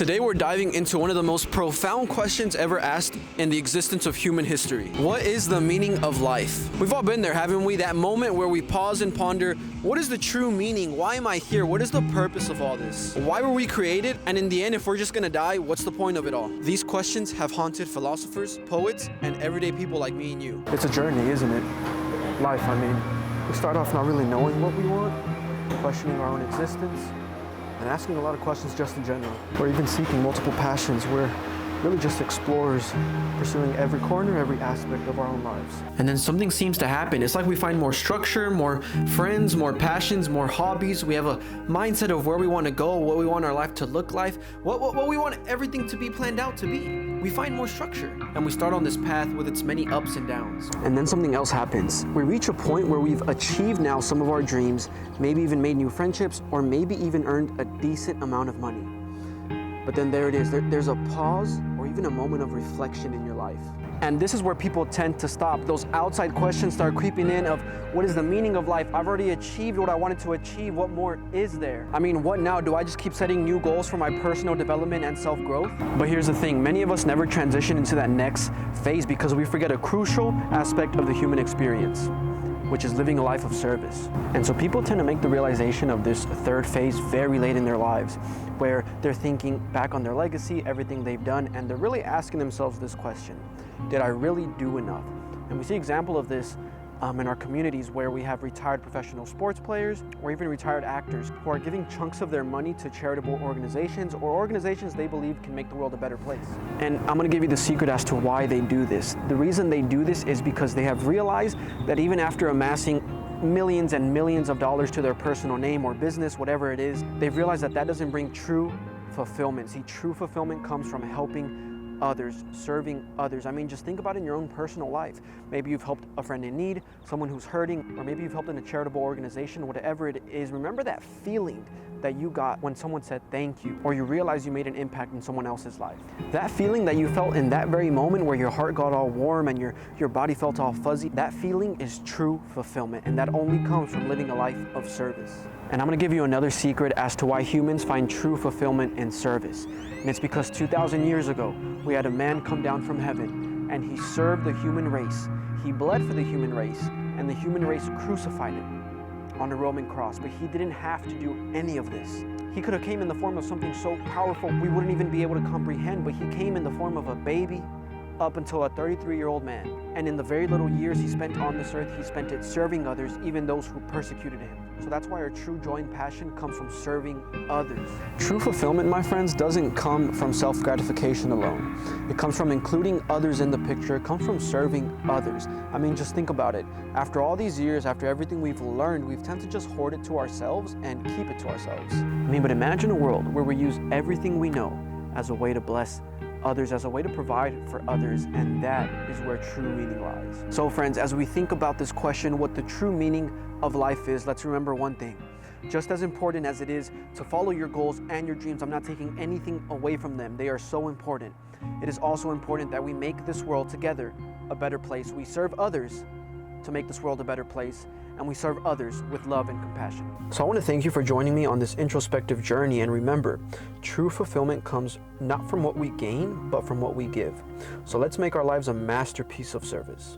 Today we're diving into one of the most profound questions ever asked in the existence of human history. What is the meaning of life? We've all been there, haven't we? That moment where we pause and ponder, what is the true meaning? Why am I here? What is the purpose of all this? Why were we created? And in the end, if we're just gonna die, what's the point of it all? These questions have haunted philosophers, poets, and everyday people like me and you. It's a journey, isn't it? Life, we start off not really knowing what we want, questioning our own existence, and asking a lot of questions just in general. We're even seeking multiple passions. We're really just explorers, pursuing every corner, every aspect of our own lives. And then something seems to happen. It's like we find more structure, more friends, more passions, more hobbies. We have a mindset of where we want to go, what we want our life to look like, what we want everything to be planned out to be. We find more structure, and we start on this path with its many ups and downs. And then something else happens. We reach a point where we've achieved now some of our dreams, maybe even made new friendships, or maybe even earned a decent amount of money. But then there it is, there's a pause or even a moment of reflection in your life. And this is where people tend to stop. Those outside questions start creeping in of what is the meaning of life? I've already achieved what I wanted to achieve. What more is there? What now? Do I just keep setting new goals for my personal development and self-growth? But here's the thing, many of us never transition into that next phase because we forget a crucial aspect of the human experience, which is living a life of service. And so people tend to make the realization of this third phase very late in their lives, where they're thinking back on their legacy, everything they've done, and they're really asking themselves this question: did I really do enough? And we see example of this in our communities where we have retired professional sports players or even retired actors who are giving chunks of their money to charitable organizations or organizations they believe can make the world a better place. And I'm gonna give you the secret as to why they do this. The reason they do this is because they have realized that even after amassing millions and millions of dollars to their personal name or business, whatever it is, they've realized that that doesn't bring true fulfillment. See, true fulfillment comes from helping others, serving others. Just think about it in your own personal life. Maybe you've helped a friend in need, someone who's hurting, or maybe you've helped in a charitable organization, whatever it is. Remember that feeling that you got when someone said thank you, or you realized you made an impact in someone else's life. That feeling that you felt in that very moment where your heart got all warm and your body felt all fuzzy, that feeling is true fulfillment, and that only comes from living a life of service. And I'm gonna give you another secret as to why humans find true fulfillment in service. And it's because 2,000 years ago, we had a man come down from heaven and he served the human race. He bled for the human race, and the human race crucified him on a Roman cross, but he didn't have to do any of this. He could have came in the form of something so powerful we wouldn't even be able to comprehend, but he came in the form of a baby up until a 33-year-old man. And in the very little years he spent on this earth, he spent it serving others, even those who persecuted him. So that's why our true joy and passion comes from serving others. True fulfillment, my friends, doesn't come from self-gratification alone. It comes from including others in the picture. It comes from serving others. Just think about it. After all these years, after everything we've learned, we've tended to just hoard it to ourselves and keep it to ourselves. But imagine a world where we use everything we know as a way to bless others, as a way to provide for others, and that is where true meaning lies. So friends, as we think about this question, what the true meaning of life is, let's remember one thing. Just as important as it is to follow your goals and your dreams, I'm not taking anything away from them. They are so important. It is also important that we make this world together a better place. We serve others to make this world a better place, and we serve others with love and compassion. So I want to thank you for joining me on this introspective journey, and remember, true fulfillment comes not from what we gain, but from what we give. So let's make our lives a masterpiece of service.